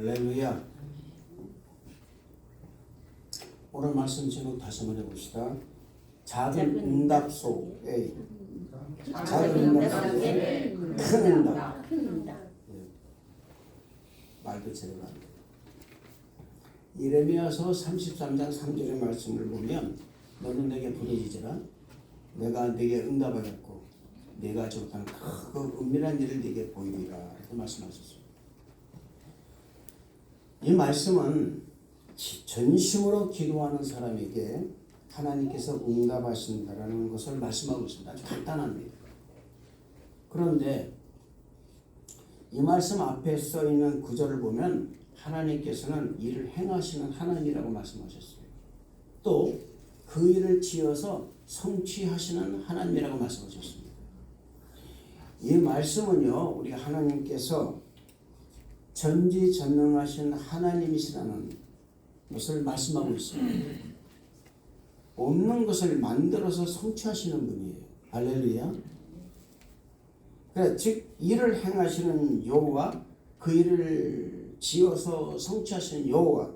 할렐루야. 오늘 말씀 제목 다시 한번 해봅시다. 작은 응답 속에 작은 응답 속에 큰 응답. 말도 제대로 안 돼. 예레미야서 33장 3절의 말씀을 보면 너는 내게 부르짖으라 내가 네게 응답하겠고 네가 좋다는 크고 은밀한 일을 네게 보이리라 이렇게 말씀하셨습니다. 이 말씀은 전심으로 기도하는 사람에게 하나님께서 응답하신다라는 것을 말씀하고 있습니다. 아주 간단합니다. 그런데 이 말씀 앞에 써 있는 구절을 보면 하나님께서는 일을 행하시는 하나님이라고 말씀하셨어요. 또 그 일을 지어서 성취하시는 하나님이라고 말씀하셨습니다. 이 말씀은요, 우리 하나님께서 전지전능하신 하나님이시라는 것을 말씀하고 있습니다. 없는 것을 만들어서 성취하시는 분이에요. 할렐루야. 그래, 즉 일을 행하시는 여호와, 그 일을 지어서 성취하시는 여호와,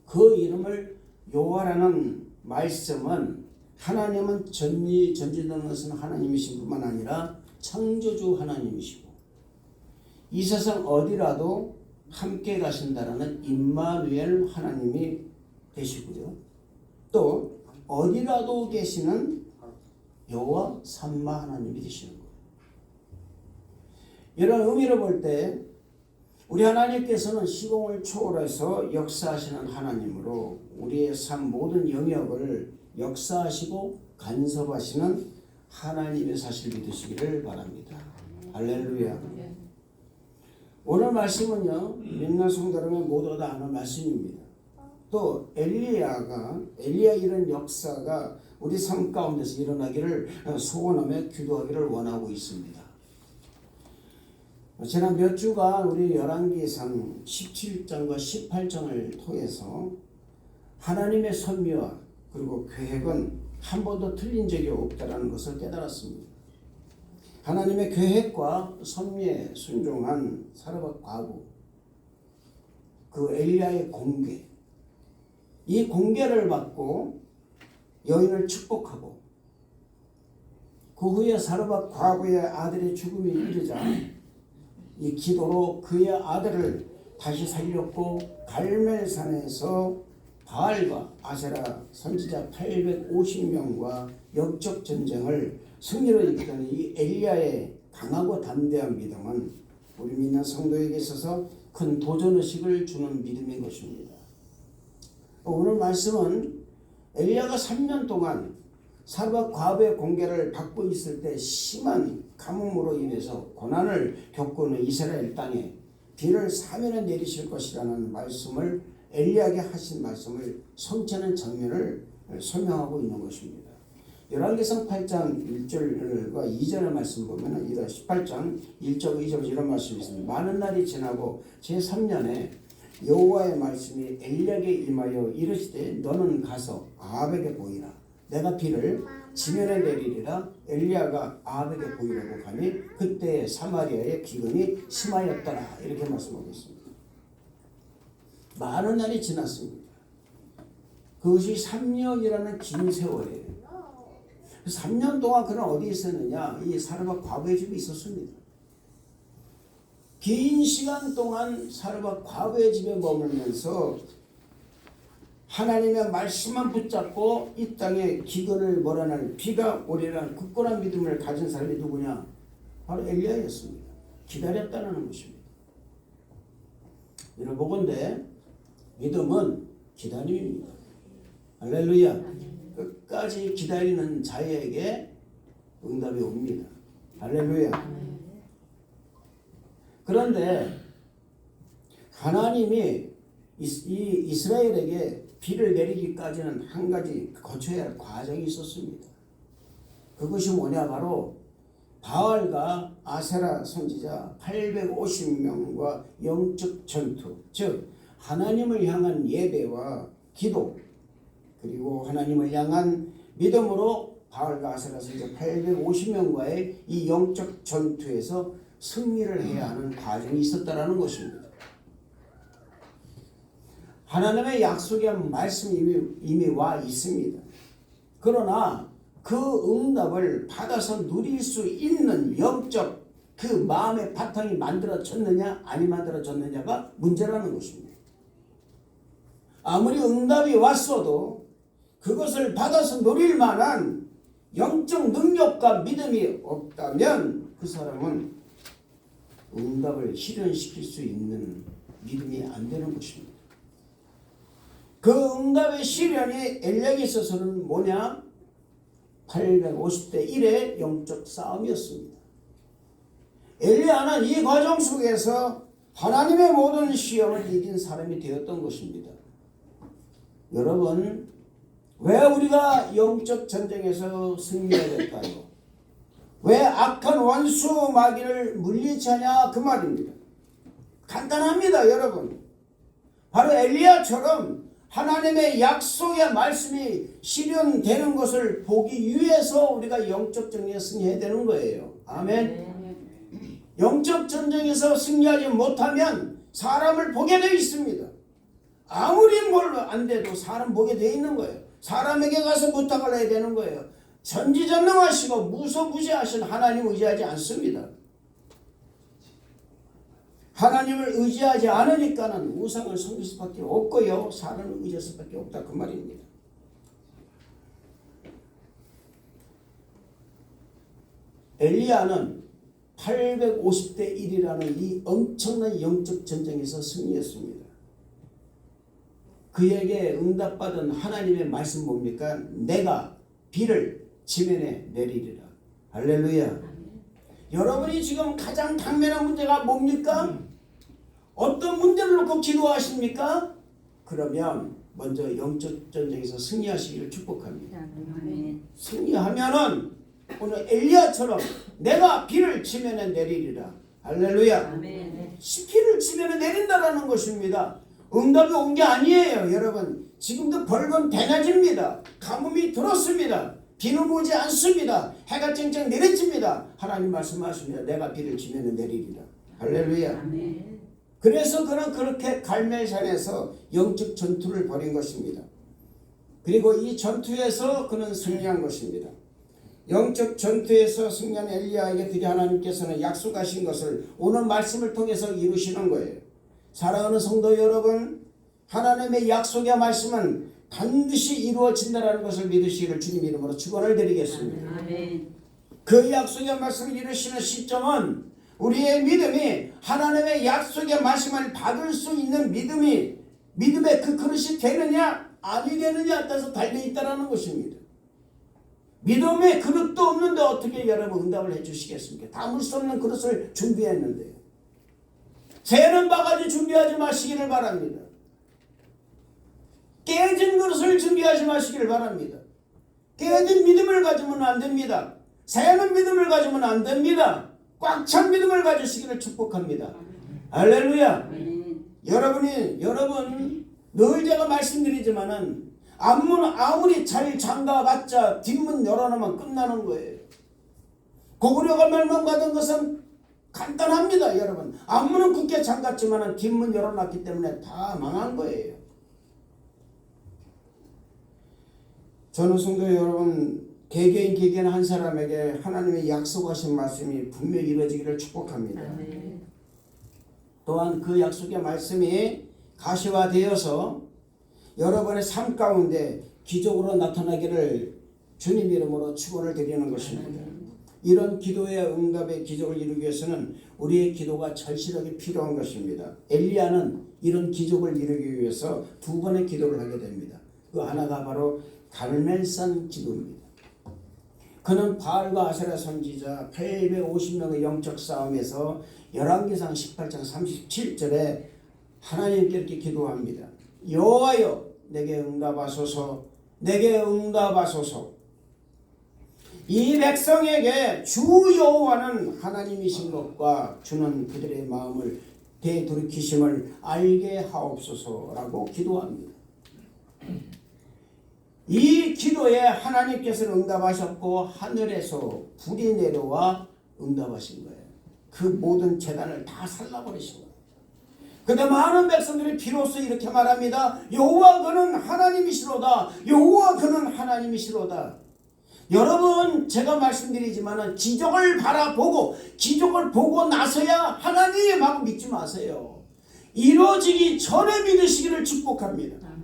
그 이름을 여호와라는 말씀은 하나님은 전지전능하신 하나님이신 뿐만 아니라 창조주 하나님이시고 이 세상 어디라도 함께 가신다라는 임마누엘 하나님이 되시고요. 또 어디라도 계시는 여호와 삼마 하나님이 되시는 거예요. 이런 의미로 볼 때 우리 하나님께서는 시공을 초월해서 역사하시는 하나님으로 우리의 삶 모든 영역을 역사하시고 간섭하시는 하나님의 사실 믿으시기를 바랍니다. 할렐루야. 오늘 말씀은요, 믿는 성도 여러분 모두가 다 아는 말씀입니다. 또 엘리야 이런 역사가 우리 삶 가운데서 일어나기를 소원하며 기도하기를 원하고 있습니다. 지난 몇 주간 우리 열왕기상 17장과 18장을 통해서 하나님의 섭리와 그리고 계획은 한 번도 틀린 적이 없다는 것을 깨달았습니다. 하나님의 계획과 섭리에 순종한 사르밧 과부, 그 엘리야의 공개, 이 공개를 받고 여인을 축복하고 그 후에 사르밧 과부의 아들의 죽음이 이르자 이 기도로 그의 아들을 다시 살렸고 갈멜산에서 바알과 아세라 선지자 850명과 영적 전쟁을 승리로 이끄는 이 엘리야의 강하고 담대한 믿음은 우리 믿는 성도에게 있어서 큰 도전의식을 주는 믿음인 것입니다. 오늘 말씀은 엘리야가 3년 동안 사르밧 과부의 공개를 받고 있을 때 심한 가뭄으로 인해서 고난을 겪고는 이스라엘 땅에 비를 사면에 내리실 것이라는 말씀을 엘리야에게 하신 말씀을 성취하는 장면을 설명하고 있는 것입니다. 열왕기상 8장 1절과 2절의 말씀 보면 18장 1절 2절 이런 말씀이 있습니다. 많은 날이 지나고 제3년에 여호와의 말씀이 엘리야에게 임하여 이르시되 너는 가서 아합에게 보이라. 내가 비를 지면에 내리리라. 엘리야가 아합에게 보이라고 하니 그때 사마리아의 기근이 심하였더라. 이렇게 말씀하고 있습니다. 많은 날이 지났습니다. 그것이 3년이라는 긴 세월이에요. 3년 동안 그는 어디 있었느냐? 이 사르밧 과부의 집에 있었습니다. 긴 시간 동안 사르밧 과부의 집에 머물면서 하나님의 말씀만 붙잡고 이 땅에 기근을 몰아낼 비가 오리라는 굳건한 믿음을 가진 사람이 누구냐? 바로 엘리야였습니다. 기다렸다는 것입니다. 이런 보건대 믿음은 기다림입니다. 할렐루야. 끝까지 기다리는 자에게 응답이 옵니다. 할렐루야. 그런데 하나님이 이 이스라엘에게 비를 내리기까지는 한 가지 거쳐야 할 과정이 있었습니다. 그것이 뭐냐? 바로 바알과 아세라 선지자 850명과 영적 전투, 즉 하나님을 향한 예배와 기도, 그리고 하나님을 향한 믿음으로 바알과 아세라 선지자 850명과의 이 영적 전투에서 승리를 해야 하는 과정이 있었다라는 것입니다. 하나님의 약속의 말씀이 이미 와 있습니다. 그러나 그 응답을 받아서 누릴 수 있는 영적 그 마음의 바탕이 만들어졌느냐 아니 만들어졌느냐가 문제라는 것입니다. 아무리 응답이 왔어도 그것을 받아서 누릴 만한 영적 능력과 믿음이 없다면 그 사람은 응답을 실현시킬 수 있는 믿음이 안 되는 것입니다. 그 응답의 실현이 엘리야에게 있어서는 뭐냐? 850대 1의 영적 싸움이었습니다. 엘리야는 이 과정 속에서 하나님의 모든 시험을 이긴 사람이 되었던 것입니다. 여러분, 왜 우리가 영적 전쟁에서 승리해야 될까요? 왜 악한 원수 마귀를 물리치냐 그 말입니다. 간단합니다, 여러분. 바로 엘리야처럼 하나님의 약속의 말씀이 실현되는 것을 보기 위해서 우리가 영적 전쟁에 승리해야 되는 거예요. 아멘. 영적 전쟁에서 승리하지 못하면 사람을 보게 되어 있습니다. 아무리 뭘 안 돼도 사람 보게 되어 있는 거예요. 사람에게 가서 부탁을 해야 되는 거예요. 전지전능하시고 무소부지하신 하나님을 의지하지 않습니다. 하나님을 의지하지 않으니까는 우상을 섬길 수밖에 없고요. 사람을 의지할 수밖에 없다 그 말입니다. 엘리야는 850대 1이라는 이 엄청난 영적 전쟁에서 승리했습니다. 그에게 응답받은 하나님의 말씀 뭡니까? 내가 비를 지면에 내리리라. 할렐루야. 여러분이 지금 가장 당면한 문제가 뭡니까? 어떤 문제를 놓고 기도하십니까? 그러면 먼저 영적 전쟁에서 승리하시기를 축복합니다. 승리하면은 오늘 엘리야처럼 내가 비를 지면에 내리리라. 할렐루야. 비를 지면에 내린다라는 것입니다. 응답이 온 게 아니에요. 여러분 지금도 벌건 대낮입니다. 가뭄이 들었습니다. 비는 오지 않습니다. 해가 쨍쨍 내려집니다. 하나님 말씀하십니다. 내가 비를 지면에 내리리라. 할렐루야. 아멘. 그래서 그는 그렇게 갈멜산에서 영적 전투를 벌인 것입니다. 그리고 이 전투에서 그는 승리한 것입니다. 영적 전투에서 승리한 엘리야에게 드디어 하나님께서는 약속하신 것을 오늘 말씀을 통해서 이루시는 거예요. 사랑하는 성도 여러분, 하나님의 약속의 말씀은 반드시 이루어진다는 것을 믿으시기를 주님 이름으로 축원을 드리겠습니다. 아멘. 그 약속의 말씀을 이루시는 시점은 우리의 믿음이 하나님의 약속의 말씀을 받을 수 있는 믿음의 그 그릇이 되느냐 아니 되느냐에 따라서 달려있다는 것입니다. 믿음의 그릇도 없는데 어떻게 여러분 응답을 해주시겠습니까? 담을 수 없는 그릇을 준비했는데요. 새는 바가지 준비하지 마시기를 바랍니다. 깨진 그릇을 준비하지 마시기를 바랍니다. 깨진 믿음을 가지면 안 됩니다. 새는 믿음을 가지면 안 됩니다. 꽉 찬 믿음을 가지시기를 축복합니다. 할렐루야. 여러분 늘 제가 말씀드리지만은 앞문 아무리 잘 잠가봤자 뒷문 열어놓으면 끝나는 거예요. 고구려가 멸망받은 것은 간단합니다. 여러분 앞문은 굳게 잠갔지만 뒷문 열어놨기 때문에 다 망한 거예요. 저는 성도 여러분 개개인 한 사람에게 하나님의 약속하신 말씀이 분명히 이루어지기를 축복합니다. 또한 그 약속의 말씀이 가시화되어서 여러분의 삶 가운데 기적으로 나타나기를 주님 이름으로 축원을 드리는 것입니다. 이런 기도의 응답의 기적을 이루기 위해서는 우리의 기도가 절실하게 필요한 것입니다. 엘리야는 이런 기적을 이루기 위해서 두 번의 기도를 하게 됩니다. 그 하나가 바로 갈멜산 기도입니다. 그는 바알과 아세라 선지자 850명의 영적 싸움에서 열왕기상 18장 37절에 하나님께 이렇게 기도합니다. 여호와여 내게 응답하소서, 내게 응답하소서. 이 백성에게 주 여호와는 하나님이신 것과 주는 그들의 마음을 되돌이키심을 알게 하옵소서라고 기도합니다. 이 기도에 하나님께서는 응답하셨고 하늘에서 불이 내려와 응답하신 거예요. 그 모든 재단을 다 살라버리신 거예요. 근데 많은 백성들이 비로소 이렇게 말합니다. 여호와 그는 하나님이시로다. 여호와 그는 하나님이시로다. 여러분, 제가 말씀드리지만 기적을 바라보고 기적을 보고 나서야 하나님 하고 믿지 마세요. 이루어지기 전에 믿으시기를 축복합니다.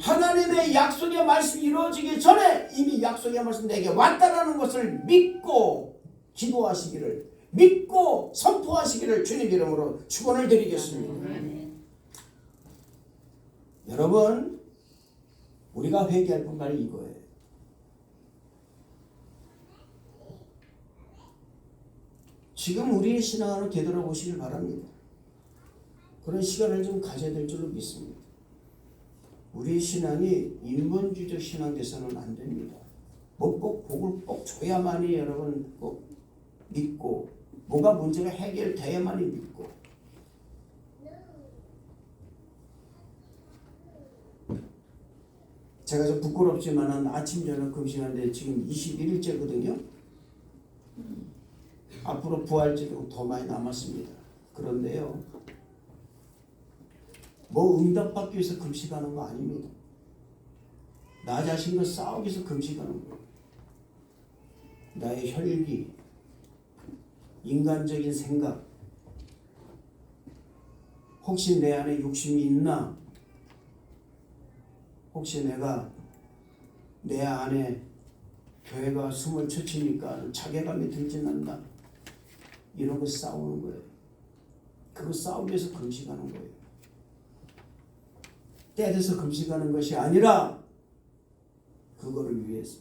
하나님의 약속의 말씀이 이루어지기 전에 이미 약속의 말씀 내게 왔다라는 것을 믿고 기도하시기를, 믿고 선포하시기를 주님 이름으로 축원을 드리겠습니다. 여러분, 우리가 회개할 분말이 이거예요. 지금 우리의 신앙으로 되돌아보시길 바랍니다. 그런 시간을 좀 가져야 될 줄로 믿습니다. 우리의 신앙이 인본주의적 신앙 돼서는 안 됩니다. 뭐 꼭 복을 꼭 줘야만이 여러분 꼭 믿고, 뭐가 문제가 해결돼야만이 믿고. 제가 좀 부끄럽지만 아침 저녁 금식하는데 지금 21일째거든요. 앞으로 부활절도 더 많이 남았습니다. 그런데요, 뭐 응답받기 위해서 금식하는 거 아닙니다. 나 자신과 싸우기 위해서 금식하는 거예요. 나의 혈기, 인간적인 생각, 혹시 내 안에 욕심이 있나? 혹시 내가 내 안에 교회가 숨을 쳐치니까 자괴감이 들진 않나? 이런 거 싸우는 거예요. 그거 싸우기 위해서 금식하는 거예요. 때려서 금식하는 것이 아니라 그거를 위해서.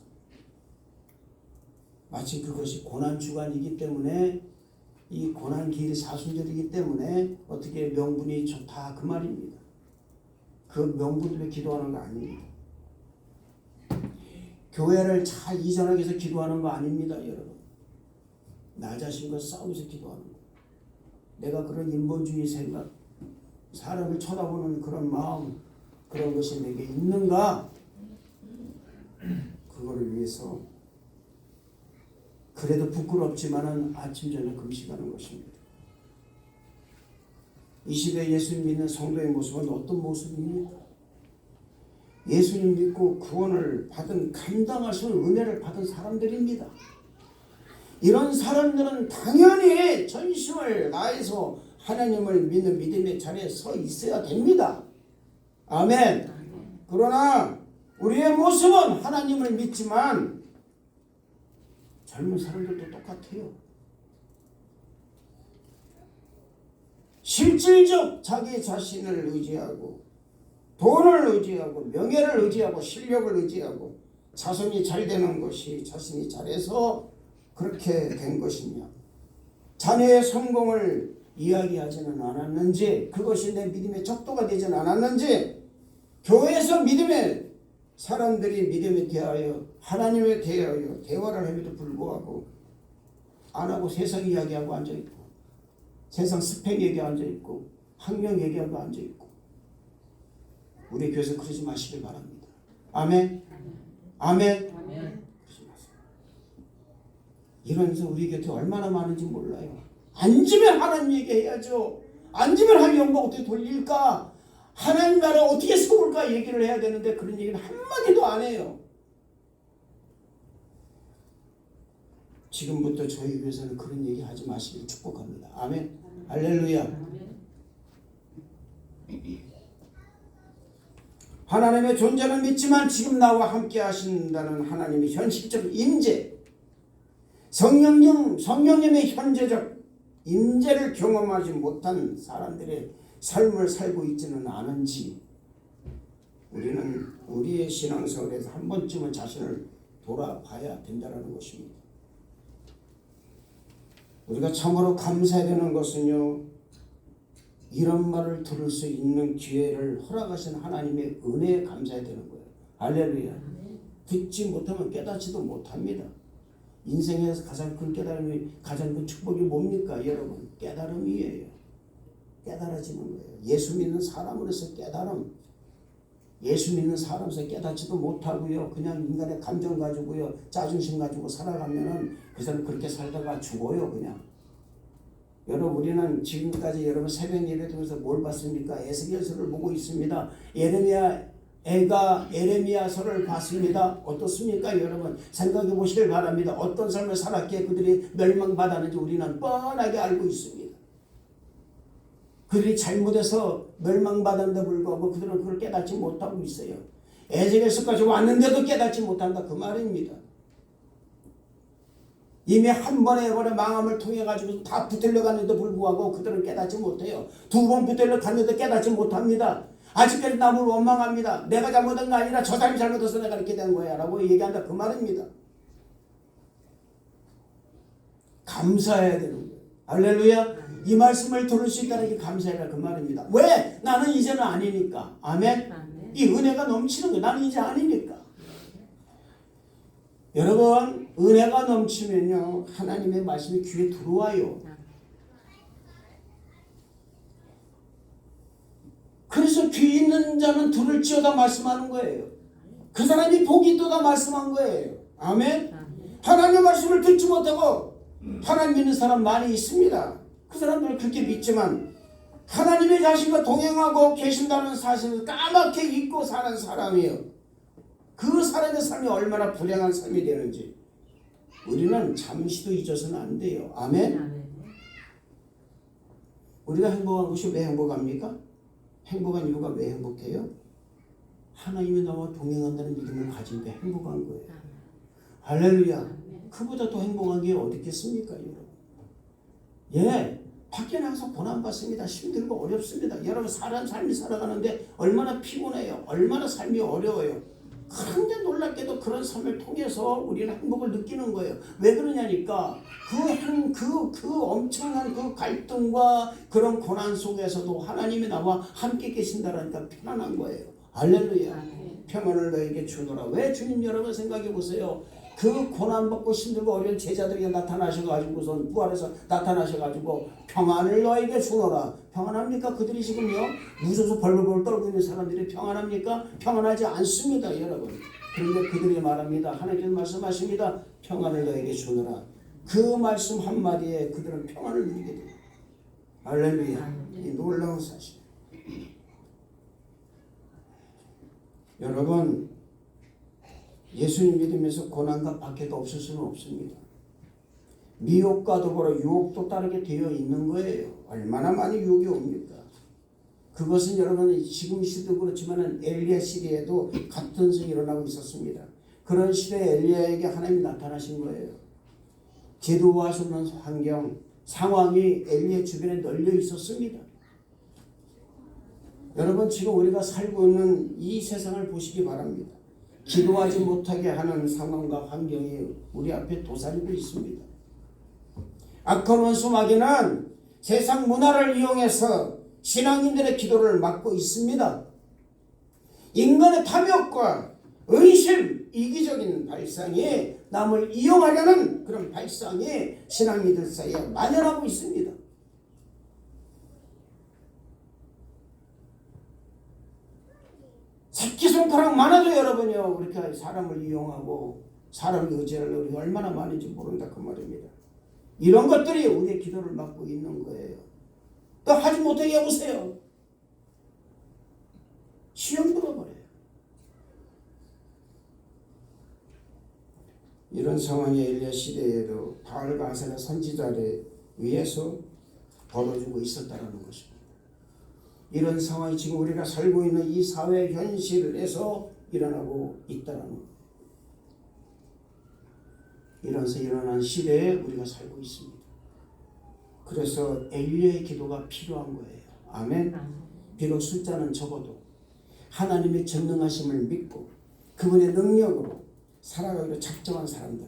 마치 그것이 고난주간이기 때문에, 이 고난기일이 사순절이기 때문에 어떻게 명분이 좋다 그 말입니다. 그 명분 때문에 기도하는 거 아닙니다. 교회를 잘 이전하기 위해서 기도하는 거 아닙니다, 여러분. 나 자신과 싸우면서 기도하는 거. 내가 그런 인본주의 생각, 사람을 쳐다보는 그런 마음, 그런 것이 내게 있는가? 그거를 위해서 그래도 부끄럽지만은 아침 저녁 금식하는 것입니다. 20에 예수님 믿는 성도의 모습은 어떤 모습입니까? 예수님 믿고 구원을 받은, 감당할 수 있는 은혜를 받은 사람들입니다. 이런 사람들은 당연히 전심을 다해서 하나님을 믿는 믿음의 자리에 서 있어야 됩니다. 아멘. 그러나 우리의 모습은 하나님을 믿지만 젊은 사람들도 똑같아요. 실질적 자기 자신을 의지하고, 돈을 의지하고, 명예를 의지하고, 실력을 의지하고, 자손이 잘 되는 것이 자신이 잘해서 그렇게 된 것이냐, 자녀의 성공을 이야기하지는 않았는지, 그것이 내 믿음의 척도가 되지는 않았는지, 교회에서 믿음의 사람들이 믿음에 대하여, 하나님에 대하여 대화를 함에도 불구하고 안 하고 세상 이야기하고 앉아있고, 세상 스펙 얘기하고 앉아있고, 학력 얘기하고 앉아있고. 우리 교회에서 그러지 마시길 바랍니다. 아멘. 아멘. 그러지 마세요. 이러면서 우리 곁에 얼마나 많은지 몰라요. 앉으면 하나님 얘기해야죠. 앉으면 하나님 영광 어떻게 돌릴까? 하나님 나라 어떻게 세울까 얘기를 해야 되는데 그런 얘기는 한마디도 안 해요. 지금부터 저희 교회에서는 그런 얘기 하지 마시길 축복합니다. 아멘. 할렐루야. 하나님의 존재는 믿지만 지금 나와 함께 하신다는 하나님의 현실적 임재, 성령님의 현재적 임재를 경험하지 못한 사람들의 삶을 살고 있지는 않은지, 우리는 우리의 신앙생활에서 한 번쯤은 자신을 돌아봐야 된다는 것입니다. 우리가 참으로 감사해야 되는 것은요, 이런 말을 들을 수 있는 기회를 허락하신 하나님의 은혜에 감사해야 되는 거예요. 할렐루야. 듣지 못하면 깨닫지도 못합니다. 인생에서 가장 큰 깨달음이, 가장 큰 축복이 뭡니까 여러분? 깨달음이에요. 깨달아지는 거예요. 예수 믿는 사람으로서 깨달음. 예수 믿는 사람으로서 깨닫지도 못하고요, 그냥 인간의 감정 가지고요, 자존심 가지고 살아가면은 그 사람 그렇게 살다가 죽어요. 그냥 여러분 우리는 지금까지 여러분 새벽 예배 통해서 뭘 봤습니까? 에스겔서를 보고 있습니다. 에레미야서를 봤습니다. 어떻습니까? 여러분 생각해 보시길 바랍니다. 어떤 삶을 살았기에 그들이 멸망받았는지 우리는 뻔하게 알고 있습니다. 그들이 잘못해서 멸망받았는데 불구하고 그들은 그걸 깨닫지 못하고 있어요. 에스겔서까지 왔는데도 깨닫지 못한다 그 말입니다. 이미 한 번에 망함을 통해 가지고 다 붙들려 갔는데 불구하고 그들은 깨닫지 못해요. 두 번 붙들려 갔는데 깨닫지 못합니다. 아직까지 남을 원망합니다. 내가 잘못한 거 아니라 저 사람이 잘못해서 내가 이렇게 된 거야 라고 얘기한다 그 말입니다. 감사해야 되는 거예요. 할렐루야. 이 말씀을 들을 수 있다는 게 감사해라 그 말입니다. 왜? 나는 이제는 아니니까. 아멘. 이 은혜가 넘치는 거예요. 나는 이제 아니니까. 여러분 은혜가 넘치면요 하나님의 말씀이 귀에 들어와요. 그래서 귀 있는 자는 들을지어다 말씀하는 거예요. 그 사람이 복이 있도다 말씀한 거예요. 아멘. 하나님의 말씀을 듣지 못하고 하나님 믿는 사람 많이 있습니다. 그 사람들은 그렇게 믿지만 하나님의 자신과 동행하고 계신다는 사실을 까맣게 잊고 사는 사람이에요. 그 사람의 삶이 얼마나 불행한 삶이 되는지 우리는 잠시도 잊어서는 안 돼요. 아멘. 우리가 행복한 것이 왜 행복합니까? 행복한 이유가 왜 행복해요? 하나님이 나와 동행한다는 믿음을 가진 게 행복한 거예요. 할렐루야. 그보다 더 행복한 게 어디 있겠습니까? 여러분. 예, 밖에 나가서 고난받습니다. 힘들고 어렵습니다. 여러분 삶이 살아가는데 얼마나 피곤해요. 얼마나 삶이 어려워요. 그런데 놀랍게도 그런 삶을 통해서 우리는 행복을 느끼는 거예요. 왜 그러냐니까 그 엄청난 그 갈등과 그런 고난 속에서도 하나님이 나와 함께 계신다라니까 편안한 거예요. 할렐루야. 평안을 너에게 주노라. 왜 주님 여러분 생각해 보세요. 그 고난받고 힘들고 어려운 제자들에게 나타나셔가지고선 부활해서 나타나셔가지고 평안을 너에게 주노라. 평안합니까? 그들이 지금요 무서워서 벌벌벌 떨고 있는 사람들이 평안합니까? 평안하지 않습니다 여러분. 그런데 그들이 말합니다. 하나님께서 말씀하십니다. 평안을 너에게 주노라. 그 말씀 한마디에 그들은 평안을 누리게 됩니다. 할렐루야. 이 놀라운 사실. 여러분 예수님 믿으면서 고난과 박해가 없을 수는 없습니다. 미혹과 더불어 유혹도 따르게 되어 있는 거예요. 얼마나 많이 유혹이 옵니까? 그것은 여러분 지금 시대도 그렇지만 엘리야 시대에도 같은 것이 일어나고 있었습니다. 그런 시대에 엘리야에게 하나님이 나타나신 거예요. 기도할 수 없는 환경, 상황이 엘리야 주변에 널려 있었습니다. 여러분 지금 우리가 살고 있는 이 세상을 보시기 바랍니다. 기도하지 못하게 하는 상황과 환경이 우리 앞에 도사리고 있습니다. 악한 원수 마귀는 세상 문화를 이용해서 신앙인들의 기도를 막고 있습니다. 인간의 탐욕과 의심, 이기적인 발상이 남을 이용하려는 그런 발상이 신앙인들 사이에 만연하고 있습니다. 새끼손가락 많아도 여러분이요 그렇게 사람을 이용하고 사람을 의지하려고 우리가 얼마나 많은지 모른다 그 말입니다. 이런 것들이 우리의 기도를 막고 있는 거예요. 또 하지 못하게 해보세요. 시험 들어버려요. 이런 상황이 엘리야 시대에도 바알과 아세라 선지자에 의해서 벌어지고 있었다는 것입니다. 이런 상황이 지금 우리가 살고 있는 이 사회 현실에서 일어나고 있다는 것. 이러면서 일어난 시대에 우리가 살고 있습니다. 그래서 엘리야의 기도가 필요한 거예요. 아멘. 비록 숫자는 적어도 하나님의 전능하심을 믿고 그분의 능력으로 살아가기로 작정한 사람들,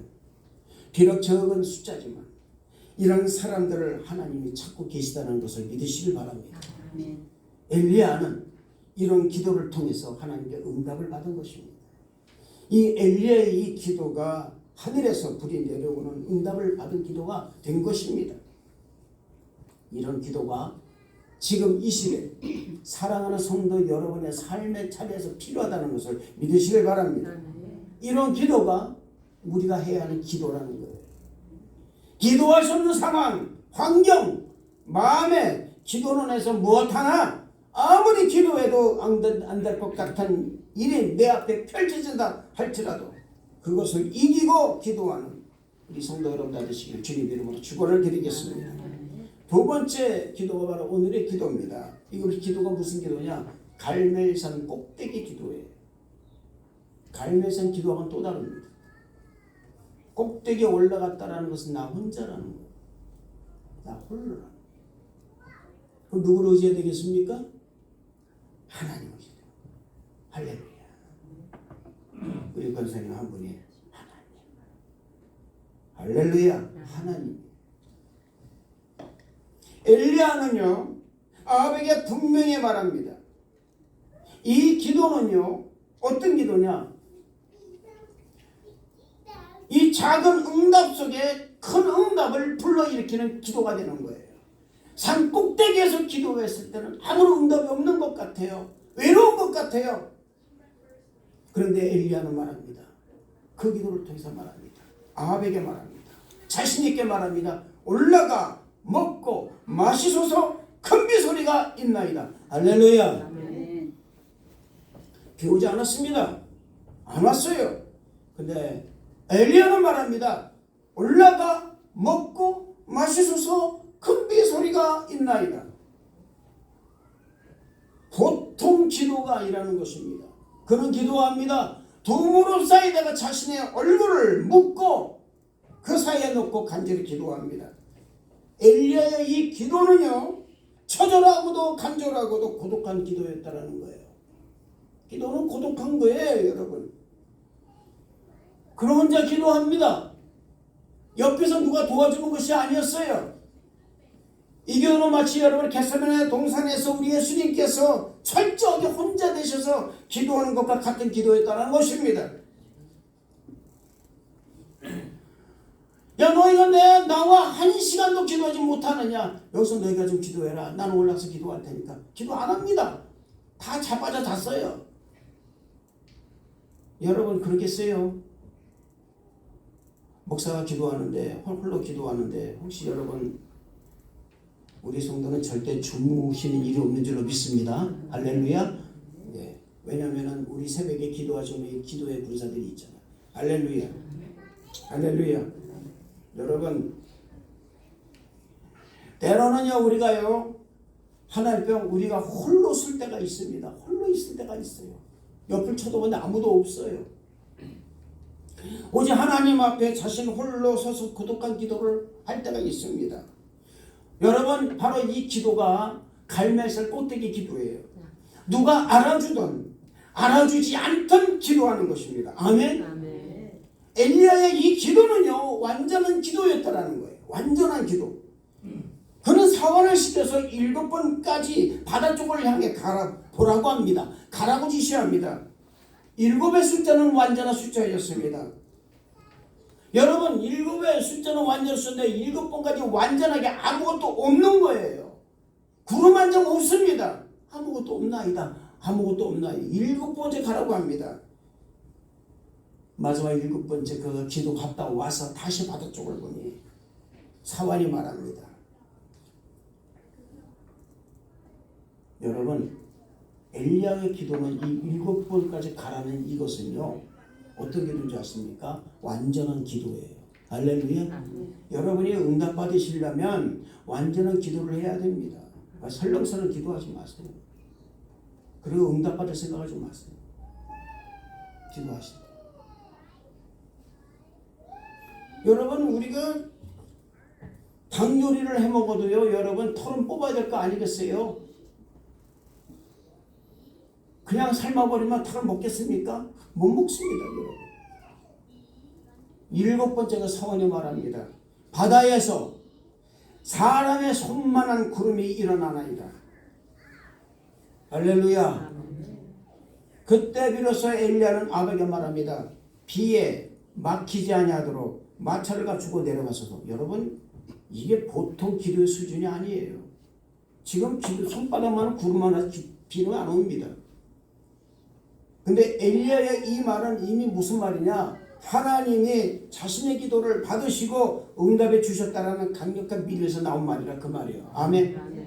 비록 적은 숫자지만 이런 사람들을 하나님이 찾고 계시다는 것을 믿으시길 바랍니다. 엘리야는 이런 기도를 통해서 하나님께 응답을 받은 것입니다. 이 엘리야의 이 기도가 하늘에서 불이 내려오는 응답을 받은 기도가 된 것입니다. 이런 기도가 지금 이 시대 사랑하는 성도 여러분의 삶의 차례에서 필요하다는 것을 믿으시길 바랍니다. 이런 기도가 우리가 해야 하는 기도라는 거예요. 기도할 수 없는 상황, 환경, 마음에 기도는 해서 무엇하나 아무리 기도해도 안 될 것 같은 일이 내 앞에 펼쳐진다 할지라도 그것을 이기고 기도하는 우리 성도 여러분 되시기를 주님 이름으로 축원을 드리겠습니다. 두 번째 기도가 바로 오늘의 기도입니다. 이거 기도가 무슨 기도냐? 갈멜산 꼭대기 기도예요. 갈멜산 기도하고는 또 다릅니다. 꼭대기에 올라갔다라는 것은 나 혼자라는 거예요. 나 홀로라는 거예요. 그럼 누구를 의지해야 되겠습니까? 하나님을 기도. 할렐루야. 우리 권사님 한 분이 하나님. 할렐루야. 하나님. 엘리야는요 아합에게 분명히 말합니다. 이 기도는요 어떤 기도냐? 이 작은 응답 속에 큰 응답을 불러일으키는 기도가 되는 거예요. 산 꼭대기에서 기도했을 때는 아무런 응답이 없는 것 같아요. 외로운 것 같아요. 그런데 엘리야는 말합니다. 그 기도를 통해서 말합니다. 아합에게 말합니다. 자신 있게 말합니다. 올라가 먹고 마시소서 큰 비소리가 있나이다. 할렐루야. 비 오지 않았습니다. 안 왔어요. 근데 엘리야는 말합니다. 올라가 먹고 마시소서 큰 비소리가 있나이다. 보통 기도가 아니라는 것입니다. 그는 기도합니다. 두 무릎 사이에다가 자신의 얼굴을 묶고 그 사이에 놓고 간절히 기도합니다. 엘리야의 이 기도는요 처절하고도 간절하고도 고독한 기도였다라는 거예요. 기도는 고독한 거예요, 여러분. 그런 혼자 기도합니다. 옆에서 누가 도와주는 것이 아니었어요. 이 기도는 마치 여러분 겟세마네 동산에서 우리 예수님께서 철저하게 혼자 되셔서 기도하는 것과 같은 기도였다는 것입니다. 야 너희가 나와 한 시간도 기도하지 못하느냐? 여기서 너희가 좀 기도해라. 나는 올라가서 기도할 테니까. 기도 안 합니다. 다 자빠져 잤어요. 여러분 그러겠어요? 목사가 기도하는데 홀로 기도하는데 혹시 여러분 우리 성도는 절대 주무시는 일이 없는 줄로 믿습니다. 할렐루야. 네. 왜냐하면 우리 새벽에 기도하시는 기도의 군사들이 있잖아요. 할렐루야. 할렐루야. 여러분 때로는요 우리가요 하나님 우리가 홀로 쓸 때가 있습니다. 홀로 있을 때가 있어요. 옆을 쳐다보는데 아무도 없어요. 오직 하나님 앞에 자신 홀로 서서 고독한 기도를 할 때가 있습니다. 여러분 바로 이 기도가 갈멜산 꼭대기 기도예요. 누가 알아주든 알아주지 않든 기도하는 것입니다. 아멘. 아멘. 엘리야의 이 기도는요 완전한 기도였다라는 거예요. 완전한 기도. 그는 사원을 시켜서 7번까지 바다 쪽을 향해 가보라고 합니다. 가라고 지시합니다. 7의 숫자는 완전한 숫자였습니다. 여러분 7의 숫자는 완전한 숫자인데 7번까지 완전하게 아무것도 없는 거예요. 구름 한 점 없습니다. 아무것도 없나이다. 아무것도 없나이다. 7번째 가라고 합니다. 마지막 7번째 그 기도 갔다 와서 다시 바다 쪽을 보니 사환이 말합니다. 여러분 엘리야의 기도는 이 7번까지 가라는 이것은요 어떤 기도인지 아십니까? 완전한 기도예요. 할렐루야. 여러분이 응답 받으시려면 완전한 기도를 해야 됩니다. 설렁설렁 기도하지 마세요. 그리고 응답 받을 생각하지 마세요. 기도하시다. 여러분 우리가 닭 요리를 해 먹어도요 여러분 털은 뽑아야 될 거 아니겠어요? 그냥 삶아버리면 털을 먹겠습니까? 못 먹습니다, 여러분. 7번째가 사원이 말합니다. 바다에서 사람의 손만한 구름이 일어나나이다. 할렐루야. 그때 비로소 엘리야는 아합에게 말합니다. 비에 막히지 아니하도록 마차를 갖추고 내려가서도. 여러분 이게 보통 기도의 수준이 아니에요. 지금 손바닥만한 구름 하나 비는 안 옵니다. 근데 엘리야의 이 말은 이미 무슨 말이냐? 하나님이 자신의 기도를 받으시고 응답해 주셨다라는 강력한 믿음에서 나온 말이라 그 말이에요. 아멘.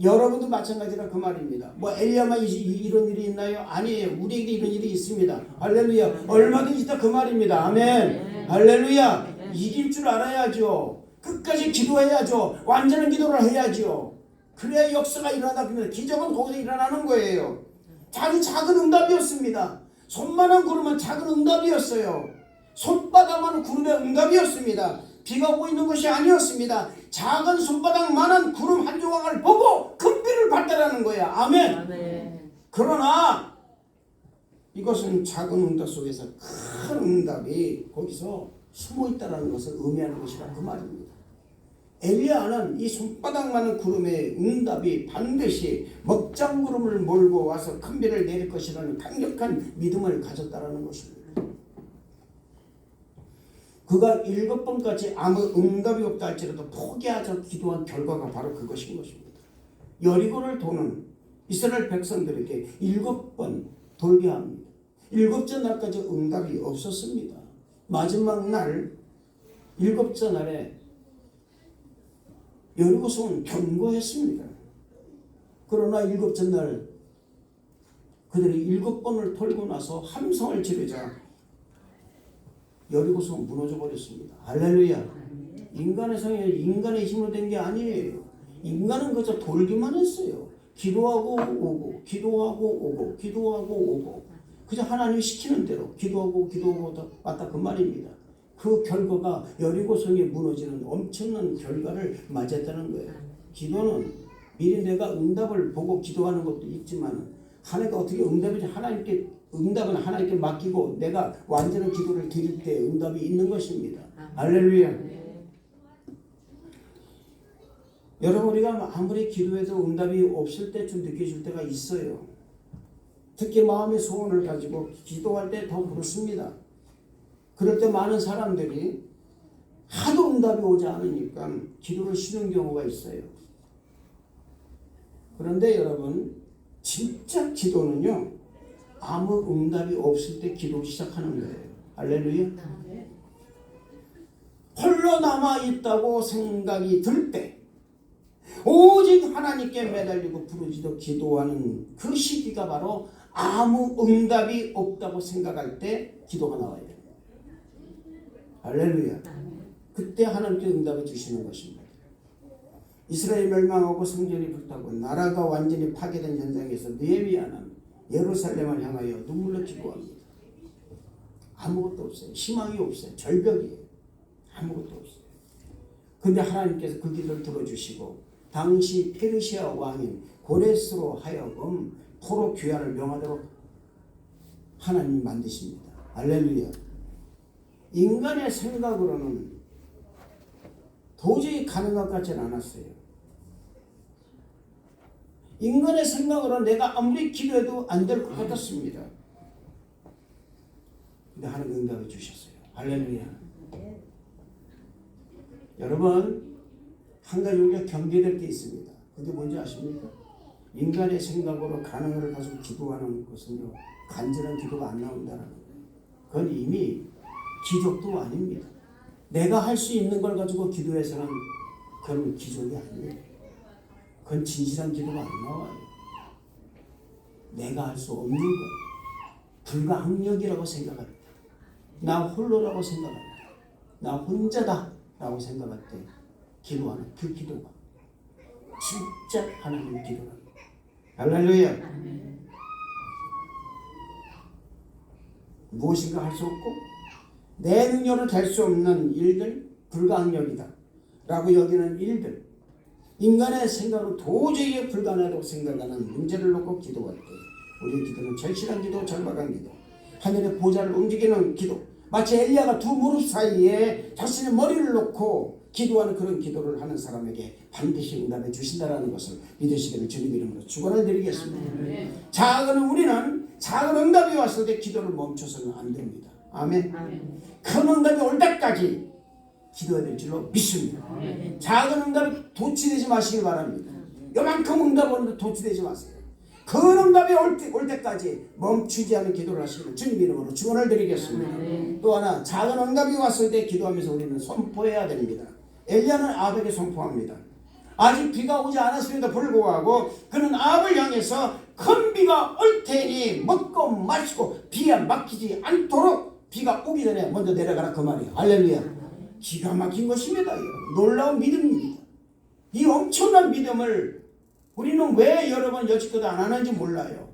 여러분도 마찬가지라 그 말입니다. 뭐 엘리야만 이런 일이 있나요? 아니에요. 우리에게 이런 일이 있습니다. 할렐루야. 얼마든지 다 그 말입니다. 아멘. 할렐루야. 이길 줄 알아야죠. 끝까지 기도해야죠. 완전한 기도를 해야죠. 그래야 역사가 일어납니다. 기적은 거기서 일어나는 거예요. 작은 응답이었습니다. 손만한 구름은 작은 응답이었어요. 손바닥만한 구름의 응답이었습니다. 비가 오고 있는 것이 아니었습니다. 작은 손바닥만한 구름 한 조각을 보고 큰 비를 받다라는 거야. 아멘. 아멘. 그러나 이것은 작은 응답 속에서 큰 응답이 거기서 숨어 있다는 것을 의미하는 것이라 그 말입니다. 엘리야는 이 손바닥만한 구름의 응답이 반드시 먹장구름을 몰고 와서 큰 비를 내릴 것이라는 강력한 믿음을 가졌다는 것입니다. 그가 7번까지 아무 응답이 없다 할지라도 포기하자 기도한 결과가 바로 그것인 것입니다. 여리고를 도는 이스라엘 백성들에게 7번 돌게 합니다. 7째 날까지 응답이 없었습니다. 마지막 날 7째 날에 여리고성은 견고했습니다. 그러나 7째 날 그들이 7번을 돌고 나서 함성을 지르자 여리고성은 무너져 버렸습니다. 할렐루야. 인간의 성이 인간의 힘으로 된 게 아니에요. 인간은 그저 돌기만 했어요. 기도하고 오고 기도하고 오고 기도하고 오고 그저 하나님이 시키는 대로 기도하고 왔다 그 말입니다. 그 결과가 여리고성이 무너지는 엄청난 결과를 맞았다는 거예요. 기도는 미리 내가 응답을 보고 기도하는 것도 있지만 하나님께 어떻게 응답은 하나님께 맡기고 내가 완전한 기도를 드릴 때 응답이 있는 것입니다. 할렐루야. 여러분 우리가 아무리 기도해도 응답이 없을 때쯤 느껴질 때가 있어요. 특히 마음의 소원을 가지고 기도할 때 더 그렇습니다. 그럴 때 많은 사람들이 하도 응답이 오지 않으니까 기도를 쉬는 경우가 있어요. 그런데 여러분 진짜 기도는요 아무 응답이 없을 때 기도 시작하는 거예요. 할렐루야. 홀로 남아있다고 생각이 들 때 오직 하나님께 매달리고 부르짖어 기도하는 그 시기가 바로 아무 응답이 없다고 생각할 때 기도가 나와야 돼요. 할렐루야. 그때 하나님께 응답을 주시는 것입니다. 이스라엘 멸망하고 성전이 불타고 나라가 완전히 파괴된 현장에서 느헤미야는 예루살렘을 향하여 눈물로 기도합니다. 아무것도 없어요. 희망이 없어요. 절벽이에요. 아무것도 없어요. 근데 하나님께서 그 기도를 들어주시고 당시 페르시아 왕인 고레스로 하여금 포로 귀환을 명하도록 하나님이 만드십니다. 할렐루야. 인간의 생각으로는 도저히 가능할 것 같지는 않았어요. 인간의 생각으로는 내가 아무리 기도해도 안 될 것 같았습니다. 근데 하나님 응답을 주셨어요. 할렐루야. 여러분 한 가지 우리가 경계될 게 있습니다. 그게 뭔지 아십니까? 인간의 생각으로 가능을 가지고 기도하는 것은요 간절한 기도가 안 나온다는 거예요. 그건 이미 기적도 아닙니다. 내가 할 수 있는 걸 가지고 기도해서는 그건 기적이 아니에요. 그건 진실한 기도가 안 나와요. 내가 할 수 없는 것, 불가항력이라고 생각할 때, 나 홀로라고 생각할 때, 나 혼자다 라고 생각할 때 기도하는 그 기도가 진짜 하나님의 기도랍니다. 할렐루야. 무엇인가 할 수 없고 내 능력으로 될 수 없는 일들, 불가항력이다 라고 여기는 일들, 인간의 생각으로 도저히 불가능하다고 생각하는 문제를 놓고 기도할 때 우리의 기도는 절실한 기도, 절박한 기도, 하늘의 보좌를 움직이는 기도, 마치 엘리야가 두 무릎 사이에 자신의 머리를 놓고 기도하는 그런 기도를 하는 사람에게 반드시 응답해 주신다는 것을 믿으시기를 주님 이름으로 축원을 드리겠습니다. 작은 우리는 작은 응답이 왔을 때 기도를 멈춰서는 안 됩니다. 아멘. 큰 응답이 올 때까지 기도해야 될 줄로 믿습니다. 작은 응답이 도취되지 마시길 바랍니다. 요만큼 응답 오는데 도취되지 마세요. 큰 응답이 올 때까지 멈추지 않은 기도를 하시기를 주님 이름으로 축원을 드리겠습니다. 또 하나 작은 응답이 왔을 때 기도하면서 우리는 선포해야 됩니다. 엘리야는 아합에게 선포합니다. 아직 비가 오지 않았음에도 불구하고 그는 아합을 향해서 큰 비가 올 테니 먹고 마시고 비에 막히지 않도록 비가 오기 전에 먼저 내려가라 그 말이에요. 할렐루야. 기가 막힌 것입니다. 놀라운 믿음입니다. 이 엄청난 믿음을 우리는 왜 여러분 여지껏 안 하는지 몰라요.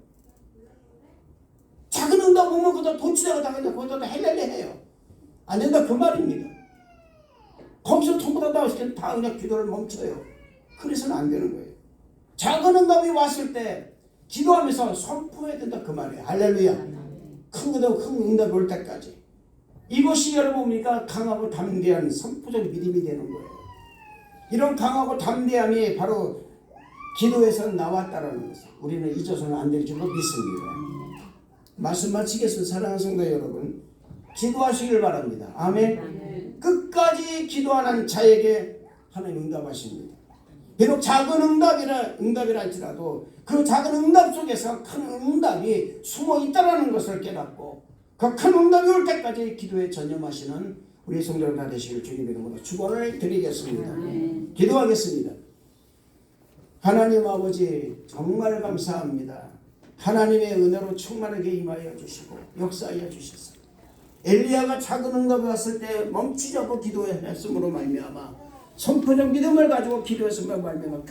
작은 응답 보면 그다 도치다가 당연히 거기다 헬렐레 해요. 안 된다 그 말입니다. 거기서 통보다 나왔을 때 다 그냥 기도를 멈춰요. 그래서는 안 되는 거예요. 작은 응답이 왔을 때 기도하면서 선포해야 된다 그 말이에요. 할렐루야. 큰 응답이 올 때까지. 이것이 여러분 뭡니까? 강하고 담대한 선포적 믿음이 되는 거예요. 이런 강하고 담대함이 바로 기도에서 나왔다라는 것을 우리는 잊어서는 안 될 줄로 믿습니다. 말씀 마치겠습니다. 사랑하는 성도 여러분, 기도하시길 바랍니다. 아멘. 끝까지 기도하는 자에게 하나님 응답하십니다. 비록 작은 응답이라 할지라도 그 작은 응답 속에서 큰 응답이 숨어 있다라는 것을 깨닫고 그 큰 응답이 올 때까지 기도에 전념하시는 우리 성도들 다 되시길 주님 이름으로 축원을 드리겠습니다. 기도하겠습니다. 하나님 아버지 정말 감사합니다. 하나님의 은혜로 충만하게 임하여 주시고 역사하여 주셔서 엘리야가 작은 응답이 왔을 때 멈추지 않고 기도했음으로 말미암아 선포적 믿음을 가지고 기도했음으로 말미암아